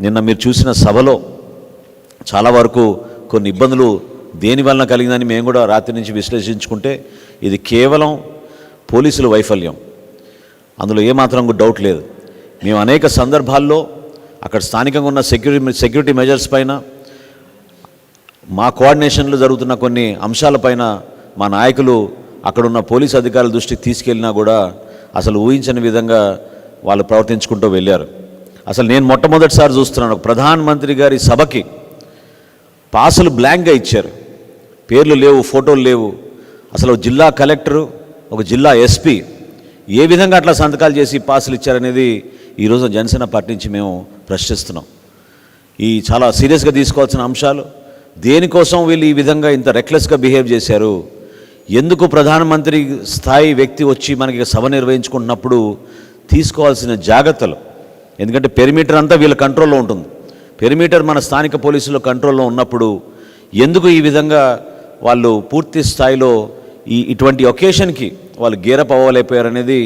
నిన్న మీరు చూసిన సభలో చాలా వరకు కొన్ని ఇబ్బందులు దేని వలన కలిగిందని మేము కూడా రాత్రి నుంచి విశ్లేషించుకుంటే ఇది కేవలం పోలీసుల వైఫల్యం, అందులో ఏమాత్రం డౌట్ లేదు. మేము అనేక సందర్భాల్లో అక్కడ స్థానికంగా ఉన్న సెక్యూరిటీ మెజర్స్ పైన, మా కోఆర్డినేషన్లో జరుగుతున్న కొన్ని అంశాలపైన మా నాయకులు అక్కడున్న పోలీసు అధికారుల దృష్టికి తీసుకెళ్ళినా కూడా అసలు ఊహించని విధంగా వాళ్ళు ప్రవర్తించుకుంటూ వెళ్ళారు. అసలు నేను మొట్టమొదటిసారి చూస్తున్నాను, ప్రధానమంత్రి గారి సభకి పాసులు బ్లాంక్గా ఇచ్చారు, పేర్లు లేవు, ఫోటోలు లేవు. అసలు జిల్లా కలెక్టరు, ఒక జిల్లా ఎస్పీ ఏ విధంగా అట్లా సంతకాలు చేసి పాసులు ఇచ్చారనేది ఈరోజు జనసేన పార్టీ నుంచి మేము ప్రశ్నిస్తున్నాం. ఈ చాలా సీరియస్గా తీసుకోవాల్సిన అంశాలు. దేనికోసం వీళ్ళు ఈ విధంగా ఇంత రెక్లెస్గా బిహేవ్ చేశారు? ఎందుకు ప్రధానమంత్రి స్థాయి వ్యక్తి వచ్చి మనకి సభ నిర్వహించుకుంటున్నప్పుడు తీసుకోవాల్సిన జాగ్రత్తలు, ఎందుకంటే పెరిమీటర్ అంతా వీళ్ళ కంట్రోల్లో ఉంటుంది. పెరిమీటర్ మన స్థానిక పోలీసుల కంట్రోల్లో ఉన్నప్పుడు ఎందుకు ఈ విధంగా వాళ్ళు పూర్తి స్థాయిలో ఇటువంటి ఒకేషన్కి వాళ్ళు గేరప్ అవ్వలేకపోయారనేది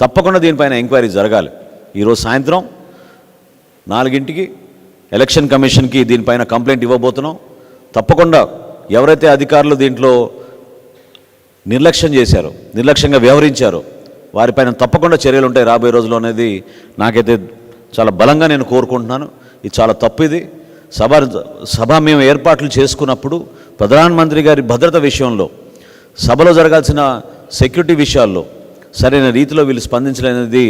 తప్పకుండా దీనిపైన ఎంక్వైరీ జరగాలి. ఈరోజు సాయంత్రం 4 ఎలక్షన్ కమిషన్కి దీనిపైన కంప్లైంట్ ఇవ్వబోతున్నాం. తప్పకుండా ఎవరైతే అధికారులు దీంట్లో నిర్లక్ష్యంగా వ్యవహరించారో వారిపైన తప్పకుండా చర్యలు ఉంటాయి రాబోయే రోజుల్లో అనేది నాకైతే చాలా బలంగా నేను కోరుకుంటున్నాను. ఇది చాలా తప్పు. ఇది సభ మేము ఏర్పాట్లు చేసుకున్నప్పుడు ప్రధానమంత్రి గారి భద్రత విషయంలో, సభలో జరగాల్సిన సెక్యూరిటీ విషయాల్లో సరైన రీతిలో వీళ్ళు స్పందించలేనిది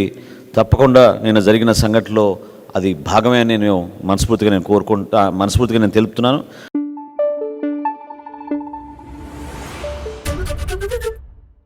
తప్పకుండా నేను జరిగిన సంఘటనలో అది భాగమే అని నేను మనస్ఫూర్తిగా తెలుపుతున్నాను.